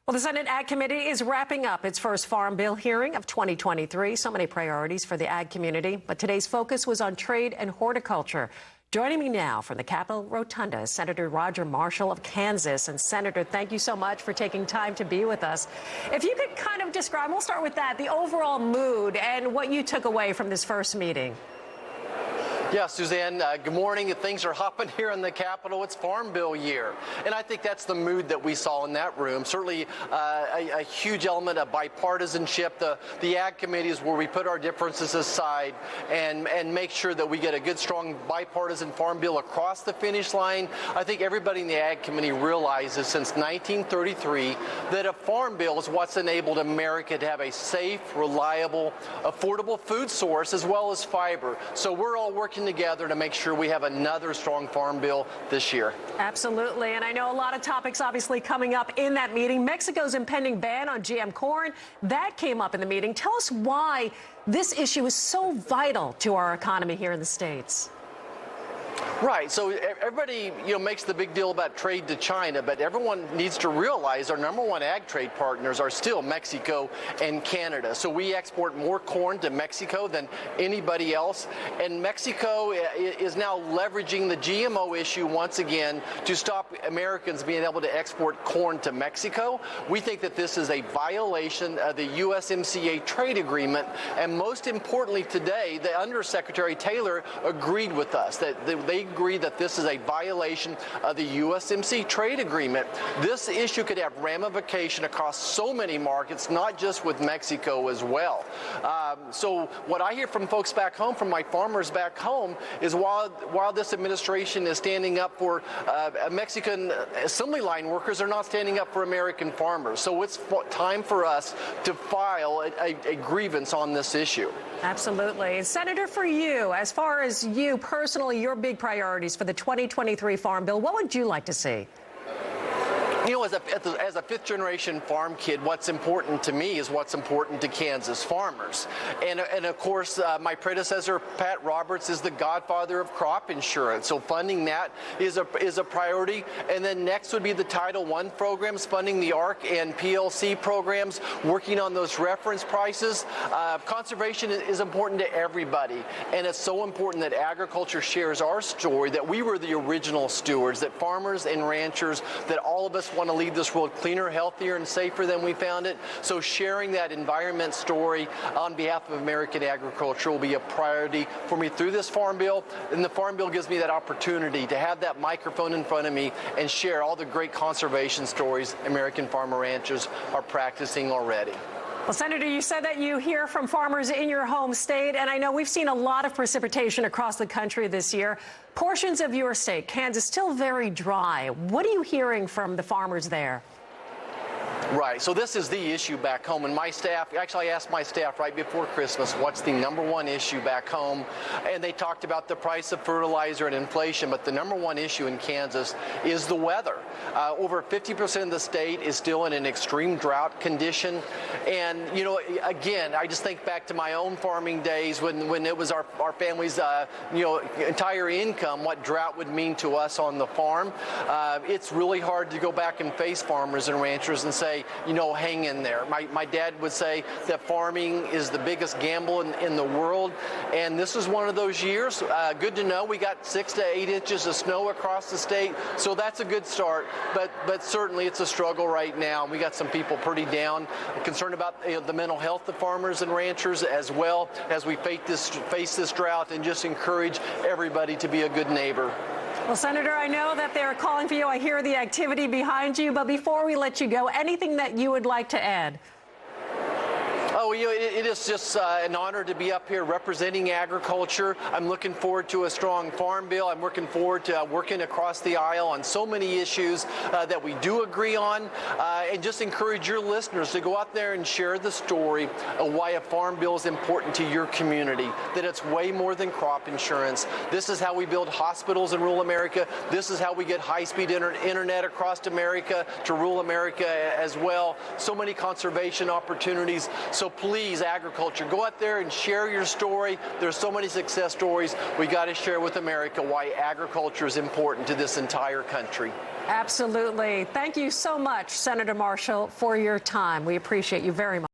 Well, the Senate Ag Committee is wrapping up its first Farm Bill hearing of 2023. So many priorities for the ag community, but today's focus was on trade and horticulture. Joining me now from the Capitol Rotunda is Senator Roger Marshall of Kansas. And Senator, thank you so much for taking time to be with us. If you could kind of describe, we'll start with that, the overall mood and what you took away from this first meeting. Yeah, Suzanne, good morning. Things are hopping here in the Capitol. It's Farm Bill year. And I think that's the mood that we saw in that room. Certainly a huge element of bipartisanship. The Ag Committee is where we put our differences aside and make sure that we get a good, strong bipartisan Farm Bill across the finish line. I think everybody in the Ag Committee realizes since 1933 that a Farm Bill is what's enabled America to have a safe, reliable, affordable food source as well as fiber. So we're all working together to make sure we have another strong Farm Bill this year. Absolutely. And I know a lot of topics obviously coming up in that meeting. Mexico's impending ban on GM corn, that came up in the meeting. Tell us why this issue is so vital to our economy here in the States. Right. So everybody, makes the big deal about trade to China, but everyone needs to realize our number one ag trade partners are still Mexico and Canada. So we export more corn to Mexico than anybody else. And Mexico is now leveraging the GMO issue once again to stop Americans being able to export corn to Mexico. We think that this is a violation of the USMCA trade agreement. And most importantly today, the Undersecretary Taylor agreed with us that they agree that this is a violation of the USMCA trade agreement. This issue could have ramification across so many markets, not just with Mexico as well. So what I hear from folks back home, from my farmers back home, is while this administration is standing up for Mexican assembly line workers, they're not standing up for American farmers. So it's time for us to file a grievance on this issue. Absolutely. Senator, for you, as far as you personally, your big priorities for the 2023 Farm Bill, what would you like to see? As a fifth-generation farm kid, what's important to me is what's important to Kansas farmers. And of course, my predecessor, Pat Roberts, is the godfather of crop insurance. So funding that is a priority. And then next would be the Title I programs, funding the ARC and PLC programs, working on those reference prices. Conservation is important to everybody. And it's so important that agriculture shares our story, that we were the original stewards, that farmers and ranchers, that all of us want to leave this world cleaner, healthier, and safer than we found it. So sharing that environment story on behalf of American agriculture will be a priority for me through this Farm Bill. And the Farm Bill gives me that opportunity to have that microphone in front of me and share all the great conservation stories American farmer ranchers are practicing already. Well, Senator, you said that you hear from farmers in your home state, and I know we've seen a lot of precipitation across the country this year. Portions of your state, Kansas, still very dry. What are you hearing from the farmers there? Right. So this is the issue back home. And my staff, actually I asked my staff right before Christmas, what's the number one issue back home? And they talked about the price of fertilizer and inflation. But the number one issue in Kansas is the weather. Over 50% of the state is still in an extreme drought condition. And, again, I just think back to my own farming days when it was our family's, entire income, what drought would mean to us on the farm. It's really hard to go back and face farmers and ranchers and say, hang in there. My dad would say that farming is the biggest gamble in the world, and this is one of those years. Good to know we got 6 to 8 inches of snow across the state, so that's a good start, but certainly it's a struggle right now. We got some people pretty down, concerned about the mental health of farmers and ranchers as well as we face this drought, and just encourage everybody to be a good neighbor. Well, Senator, I know that they're calling for you. I hear the activity behind you. But before we let you go, anything that you would like to add? Oh, it is just an honor to be up here representing agriculture. I'm looking forward to a strong Farm Bill. I'm looking forward to working across the aisle on so many issues that we do agree on, and just encourage your listeners to go out there and share the story of why a Farm Bill is important to your community, that it's way more than crop insurance. This is how we build hospitals in rural America. This is how we get high-speed internet across America to rural America as well. So many conservation opportunities. So So please, agriculture, go out there and share your story. There's so many success stories. We got to share with America why agriculture is important to this entire country. Absolutely. Thank you so much, Senator Marshall, for your time. We appreciate you very much.